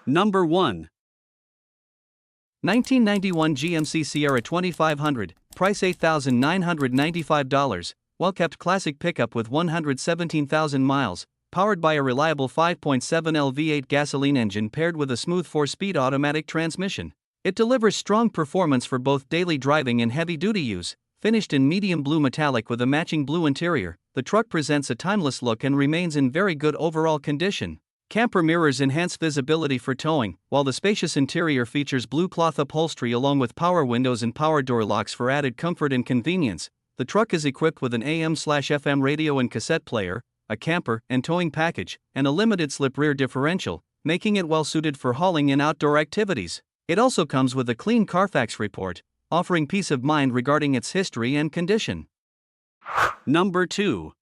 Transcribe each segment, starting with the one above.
Number 1. 1991 GMC Sierra 2500, price $8,995, well-kept classic pickup with 117,000 miles, powered by a reliable 5.7L V8 gasoline engine paired with a smooth 4-speed automatic transmission. It delivers strong performance for both daily driving and heavy-duty use. Finished in medium blue metallic with a matching blue interior, the truck presents a timeless look and remains in very good overall condition. Camper mirrors enhance visibility for towing, while the spacious interior features blue cloth upholstery along with power windows and power door locks for added comfort and convenience. The truck is equipped with an AM/FM radio and cassette player, a camper and towing package, and a limited slip rear differential, making it well suited for hauling and outdoor activities. It also comes with a clean Carfax report, offering peace of mind regarding its history and condition. Number 2.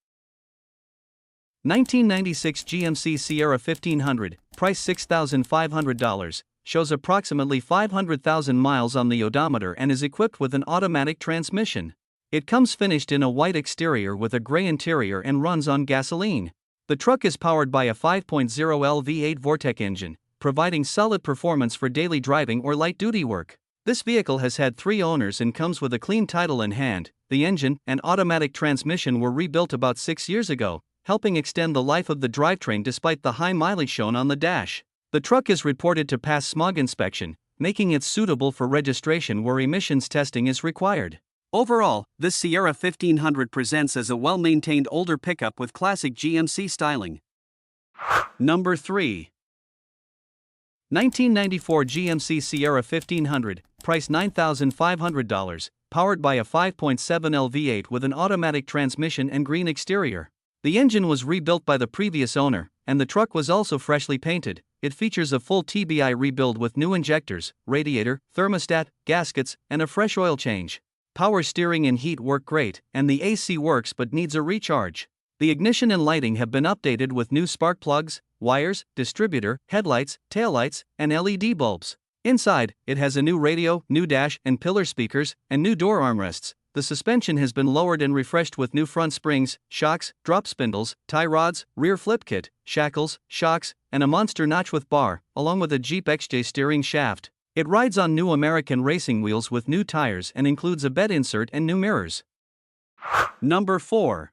1996 GMC Sierra 1500, price $6,500, shows approximately 500,000 miles on the odometer and is equipped with an automatic transmission. It comes finished in a white exterior with a gray interior and runs on gasoline. The truck is powered by a 5.0L V8 Vortec engine, providing solid performance for daily driving or light-duty work. This vehicle has had 3 owners and comes with a clean title in hand. The engine and automatic transmission were rebuilt about 6 years ago, helping extend the life of the drivetrain despite the high mileage shown on the dash. The truck is reported to pass smog inspection, making it suitable for registration where emissions testing is required. Overall, this Sierra 1500 presents as a well-maintained older pickup with classic GMC styling. Number 3. 1994 GMC Sierra 1500, price $9,500, powered by a 5.7L V8 with an automatic transmission and green exterior. The engine was rebuilt by the previous owner, and the truck was also freshly painted. It features a full TBI rebuild with new injectors, radiator, thermostat, gaskets, and a fresh oil change. Power steering and heat work great, and the AC works but needs a recharge. The ignition and lighting have been updated with new spark plugs, wires, distributor, headlights, taillights, and LED bulbs. Inside, it has a new radio, new dash and pillar speakers, and new door armrests. The suspension has been lowered and refreshed with new front springs, shocks, drop spindles, tie rods, rear flip kit, shackles, shocks, and a monster notch with bar, along with a Jeep XJ steering shaft. It rides on new American racing wheels with new tires and includes a bed insert and new mirrors. Number 4.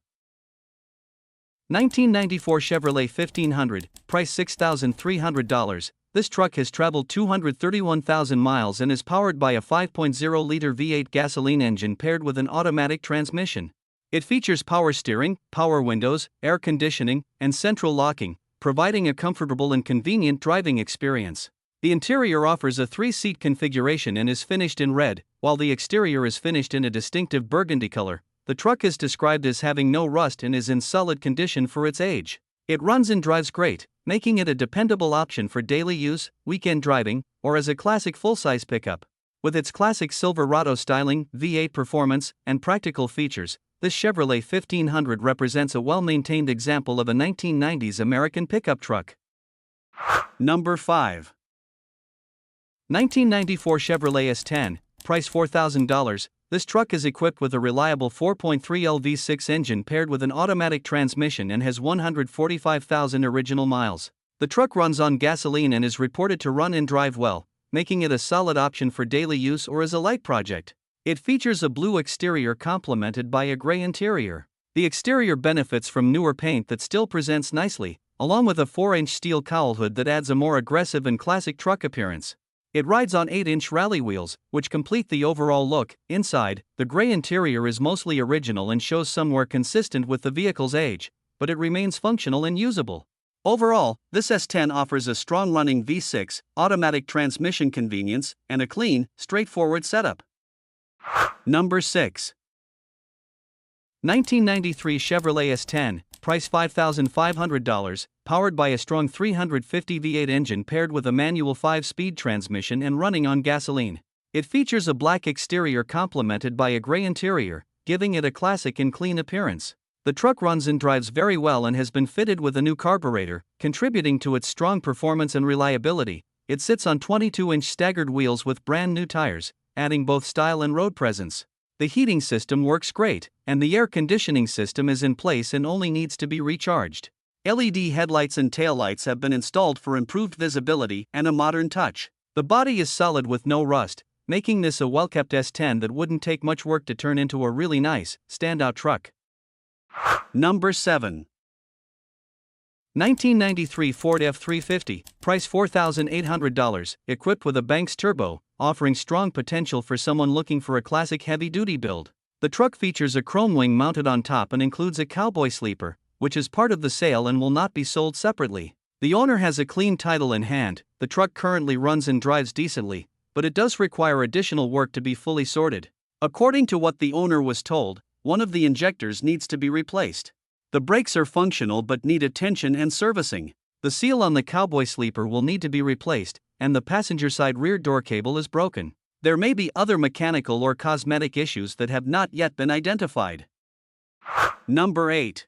1994 Chevrolet 1500, price $6,300. This truck has traveled 231,000 miles and is powered by a 5.0-liter V8 gasoline engine paired with an automatic transmission. It features power steering, power windows, air conditioning, and central locking, providing a comfortable and convenient driving experience. The interior offers a 3-seat configuration and is finished in red, while the exterior is finished in a distinctive burgundy color. The truck is described as having no rust and is in solid condition for its age. It runs and drives great, making it a dependable option for daily use, weekend driving, or as a classic full-size pickup. With its classic Silverado styling, V8 performance, and practical features, this Chevrolet 1500 represents a well-maintained example of a 1990s American pickup truck. Number 5. 1994 Chevrolet S10, price $4,000. This truck is equipped with a reliable 4.3L V6 engine paired with an automatic transmission and has 145,000 original miles. The truck runs on gasoline and is reported to run and drive well, making it a solid option for daily use or as a light project. It features a blue exterior complemented by a gray interior. The exterior benefits from newer paint that still presents nicely, along with a 4-inch steel cowl hood that adds a more aggressive and classic truck appearance. It rides on 8-inch rally wheels, which complete the overall look. Inside, the gray interior is mostly original and shows somewhere consistent with the vehicle's age, but it remains functional and usable. Overall, this S10 offers a strong-running V6, automatic transmission convenience, and a clean, straightforward setup. Number 6. 1993 Chevrolet S10, price $5,500, powered by a strong 350 V8 engine paired with a manual 5-speed transmission and running on gasoline. It features a black exterior complemented by a gray interior, giving it a classic and clean appearance. The truck runs and drives very well and has been fitted with a new carburetor, contributing to its strong performance and reliability. It sits on 22-inch staggered wheels with brand new tires, adding both style and road presence. The heating system works great, and the air conditioning system is in place and only needs to be recharged. LED headlights and taillights have been installed for improved visibility and a modern touch. The body is solid with no rust, making this a well-kept S10 that wouldn't take much work to turn into a really nice, standout truck. Number 7. 1993 Ford F350, price $4,800, equipped with a Banks turbo, offering strong potential for someone looking for a classic heavy-duty build. The truck features a chrome wing mounted on top and includes a cowboy sleeper, which is part of the sale and will not be sold separately. The owner has a clean title in hand. The truck currently runs and drives decently, but it does require additional work to be fully sorted. According to what the owner was told, one of the injectors needs to be replaced. The brakes are functional but need attention and servicing. The seal on the cowboy sleeper will need to be replaced, and the passenger side rear door cable is broken. There may be other mechanical or cosmetic issues that have not yet been identified. Number 8.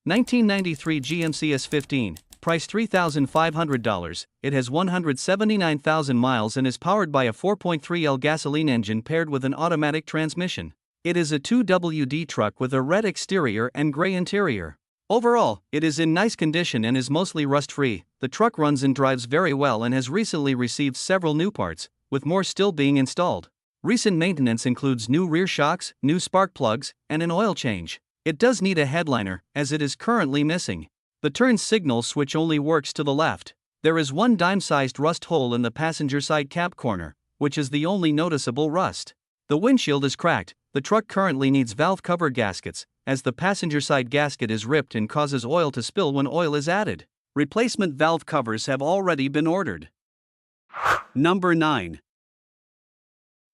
1993 GMC S15, price $3,500. It has 179,000 miles and is powered by a 4.3L gasoline engine paired with an automatic transmission. It is a 2WD truck with a red exterior and gray interior. Overall, it is in nice condition and is mostly rust-free. The truck runs and drives very well and has recently received several new parts, with more still being installed. Recent maintenance includes new rear shocks, new spark plugs, and an oil change. It does need a headliner, as it is currently missing. The turn signal switch only works to the left. There is one dime-sized rust hole in the passenger side cab corner, which is the only noticeable rust. The windshield is cracked. The truck currently needs valve cover gaskets, as the passenger side gasket is ripped and causes oil to spill when oil is added. Replacement valve covers have already been ordered. Number 9.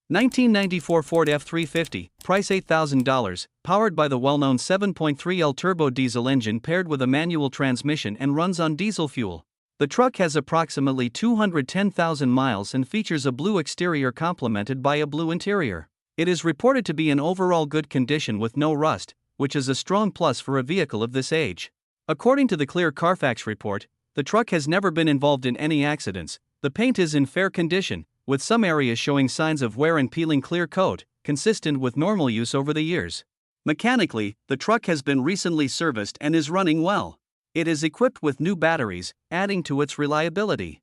1994 Ford F350, price $8,000, powered by the well-known 7.3L turbo diesel engine paired with a manual transmission and runs on diesel fuel. The truck has approximately 210,000 miles and features a blue exterior complemented by a blue interior. It is reported to be in overall good condition with no rust, which is a strong plus for a vehicle of this age. According to the Clear Carfax report, the truck has never been involved in any accidents. The paint is in fair condition, with some areas showing signs of wear and peeling clear coat, consistent with normal use over the years. Mechanically, the truck has been recently serviced and is running well. It is equipped with new batteries, adding to its reliability.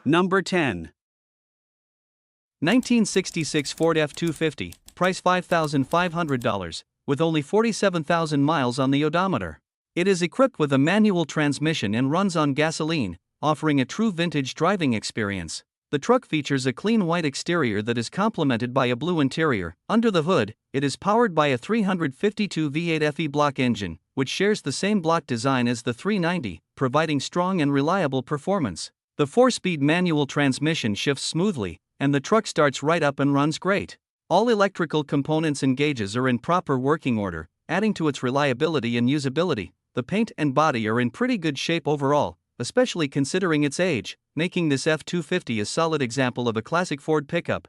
Number 10. 1966 Ford F250, price $5,500, with only 47,000 miles on the odometer. It is equipped with a manual transmission and runs on gasoline, offering a true vintage driving experience. The truck features a clean white exterior that is complemented by a blue interior. Under the hood, it is powered by a 352 V8 FE block engine, which shares the same block design as the 390, providing strong and reliable performance. The 4-speed manual transmission shifts smoothly, and the truck starts right up and runs great. All electrical components and gauges are in proper working order, adding to its reliability and usability. The paint and body are in pretty good shape overall, especially considering its age, making this F250 a solid example of a classic Ford pickup.